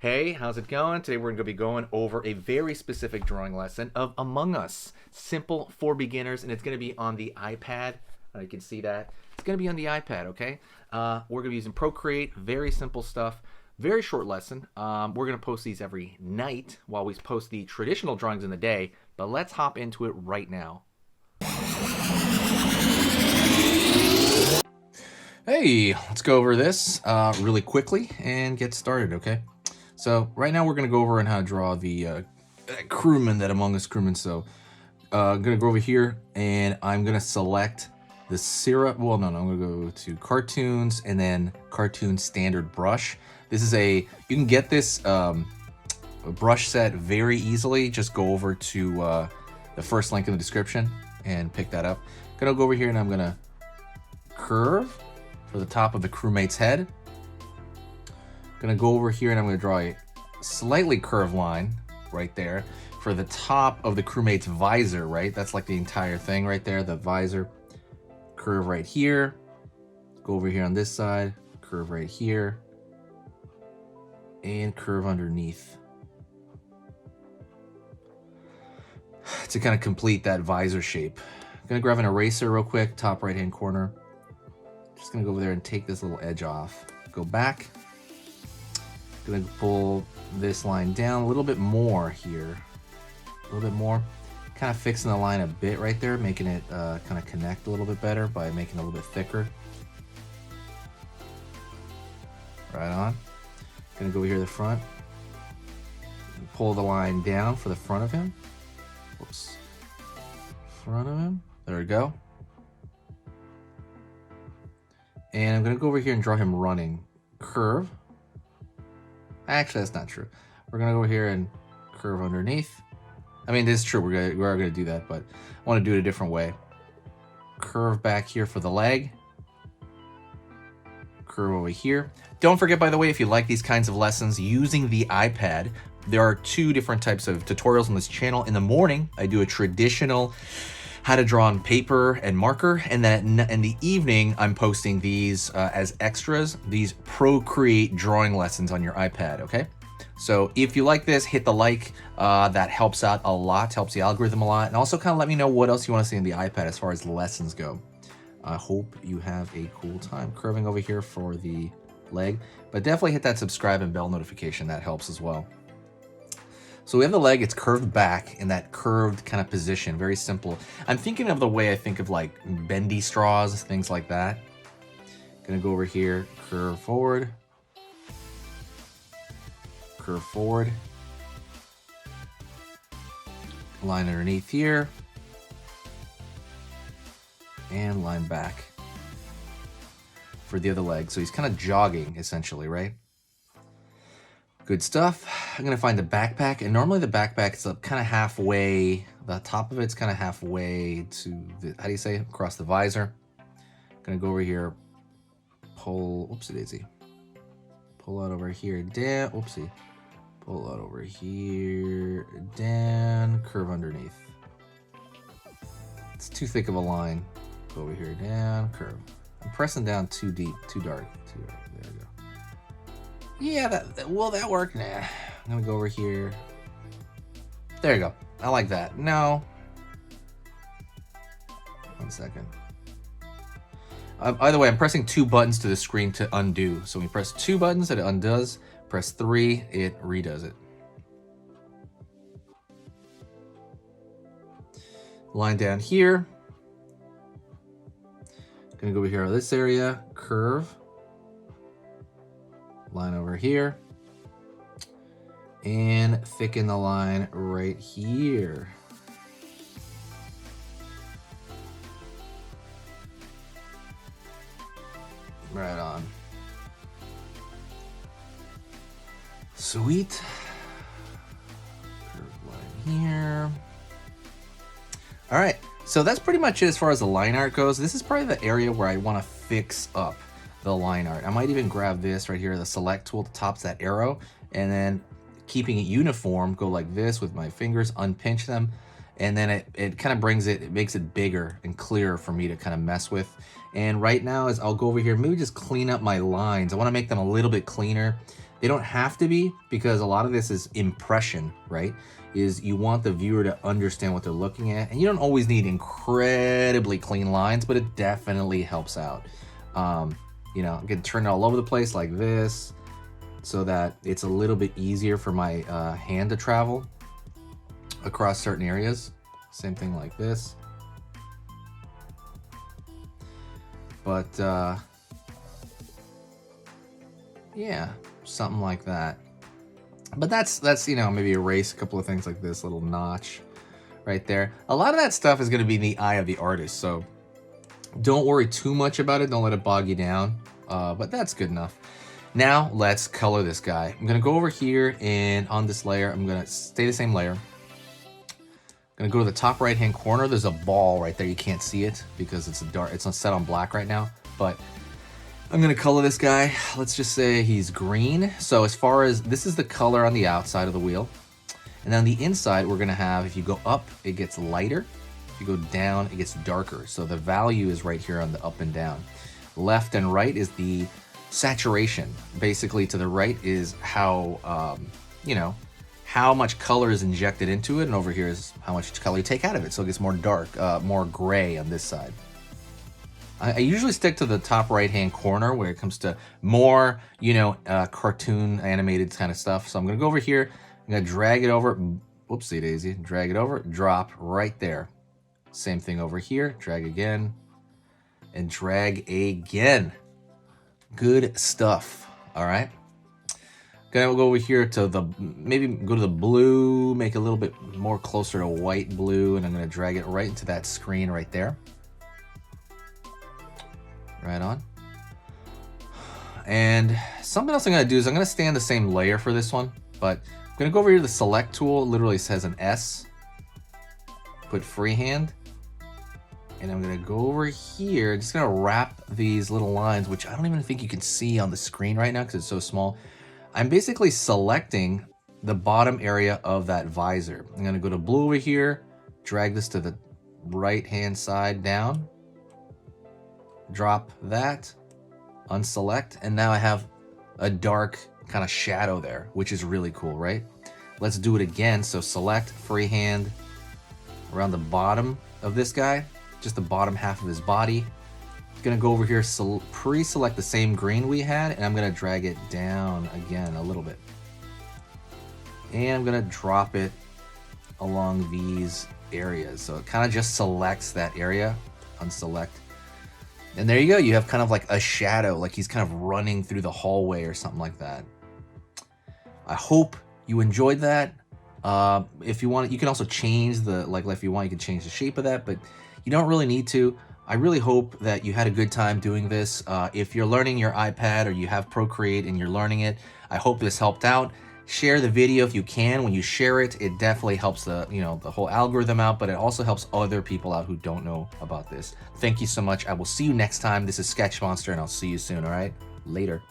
Hey, how's it going? Today we're going to be going over a very specific drawing lesson of Among Us. Simple for beginners, and it's going to be on the iPad. You can see that. It's going to be on the iPad, okay? We're going to be using Procreate, very simple stuff. Very short lesson. We're going to post these every night while we post the traditional drawings in the day, but let's hop into it right now. Hey, let's go over this really quickly and get started, okay? So right now we're going to go over on how to draw the crewman, that Among Us crewman. So I'm going to go over here and I'm going to select the syrup. Well, no, I'm going to go to cartoons and then cartoon standard brush. This is you can get this brush set very easily. Just go over to the first link in the description and pick that up. I'm going to go over here and I'm going to curve for the top of the crewmate's head. Gonna go over here and I'm gonna draw a slightly curved line right there for the top of the crewmate's visor, right? That's like the entire thing right there, the visor. Curve right here. Go over here on this side, curve right here, and curve underneath. To kind of complete that visor shape. I'm gonna grab an eraser real quick, top right hand corner. Just gonna go over there and take this little edge off. Go back. Gonna pull this line down a little bit more here. A little bit more. Kind of fixing the line a bit right there, making it kind of connect a little bit better by making it a little bit thicker. Right on. Gonna go over here to the front. Pull the line down for the front of him. Whoops. Front of him. There we go. And I'm gonna go over here and draw him running. Curve. Actually, that's not true. We're gonna go over here and curve underneath. I mean, this is true. We are gonna do that, but I want to do it a different way. Curve back here for the leg. Curve over here. Don't forget, by the way, if you like these kinds of lessons using the iPad, there are two different types of tutorials on this channel. In the morning, I do a traditional how to draw on paper and marker, and then in the evening I'm posting these as extras, these Procreate drawing lessons on your iPad. Okay, so if you like this, hit the like. That helps out a lot, helps the algorithm a lot, and also kind of let me know what else you want to see on the iPad as far as lessons go. I hope you have a cool time. Curving over here for the leg, but definitely hit that subscribe and bell notification. That helps as well. So we have the leg, it's curved back in that curved kind of position, very simple. I'm thinking of the way I think of like bendy straws, things like that. Gonna go over here, curve forward, line underneath here, and line back for the other leg. So he's kind of jogging essentially, right? Good stuff. I'm gonna find the backpack, and normally the backpack is up kind of halfway. The top of it's kind of halfway to the, how do you say, across the visor. Gonna go over here, pull, oopsie daisy. Pull out over here, down, oopsie. Pull out over here, down, curve underneath. It's too thick of a line. Go over here, down, curve. I'm pressing down too deep, too dark, there we go. Yeah, that work? Nah. I'm gonna go over here. There you go. I like that. No. 1 second. Either way, I'm pressing 2 buttons to the screen to undo. So when you press 2 buttons, it undoes. Press 3, it redoes it. Line down here. Gonna go over here on this area. Curve. Line over here, and thicken the line right here. Right on. Sweet. Curve line here. All right, so that's pretty much it as far as the line art goes. This is probably the area where I want to fix up the line art. I might even grab this right here, the select tool at the top, that arrow, and then keeping it uniform, go like this with my fingers, unpinch them, and then it kind of brings it, makes it bigger and clearer for me to kind of mess with. And right now is I'll go over here, maybe just clean up my lines. I want to make them a little bit cleaner. They don't have to be, because a lot of this is impression, right? Is you want the viewer to understand what they're looking at, and you don't always need incredibly clean lines, but it definitely helps out. You know, I can turn it all over the place like this, so that it's a little bit easier for my hand to travel across certain areas. Same thing like this. But yeah, something like that. But that's you know, maybe erase a couple of things like this little notch right there. A lot of that stuff is going to be in the eye of the artist, so don't worry too much about it. Don't let it bog you down. But that's good enough. Now let's color this guy. I'm gonna go over here, and on this layer, I'm gonna stay the same layer. I'm gonna go to the top right hand corner. There's a ball right there. You can't see it because it's dark. It's set on black right now. But I'm gonna color this guy. Let's just say he's green. So as far as this is the color on the outside of the wheel, and then on the inside, we're gonna have, if you go up, it gets lighter. If you go down, it gets darker. So the value is right here on the up and down. Left and right is the saturation. Basically, to the right is how, you know, how much color is injected into it, and over here is how much color you take out of it. So it gets more dark, more gray on this side. I usually stick to the top right-hand corner where it comes to more, you know, cartoon animated kind of stuff. So I'm gonna go over here, I'm gonna drag it over, whoopsie daisy, drag it over, drop right there. Same thing over here, drag again, and drag again. Good stuff, all right? Gonna go over here to the, maybe go to the blue, make it a little bit more closer to white blue, and I'm gonna drag it right into that screen right there. Right on. And something else I'm gonna do is I'm gonna stay on the same layer for this one, but I'm gonna go over here to the select tool. It literally says an S. Put freehand. And I'm gonna go over here, just gonna wrap these little lines, which I don't even think you can see on the screen right now because it's so small. I'm basically selecting the bottom area of that visor. I'm gonna go to blue over here, drag this to the right-hand side down, drop that, unselect, and now I have a dark kind of shadow there, which is really cool, right? Let's do it again. So select, freehand, around the bottom of this guy, just the bottom half of his body. Gonna go over here, pre-select the same green we had, and I'm gonna drag it down again a little bit. And I'm gonna drop it along these areas. So it kind of just selects that area, unselect. And there you go, you have kind of like a shadow, like he's kind of running through the hallway or something like that. I hope you enjoyed that. If you want, you can also change the, like if you want, you can change the shape of that, but you don't really need to. I really hope that you had a good time doing this. If you're learning your iPad or you have Procreate and you're learning it, I hope this helped out. Share the video if you can. When you share it, it definitely helps the, you know, the whole algorithm out, but it also helps other people out who don't know about this. Thank you so much. I will see you next time. This is Sketch Monster, and I'll see you soon, all right? Later.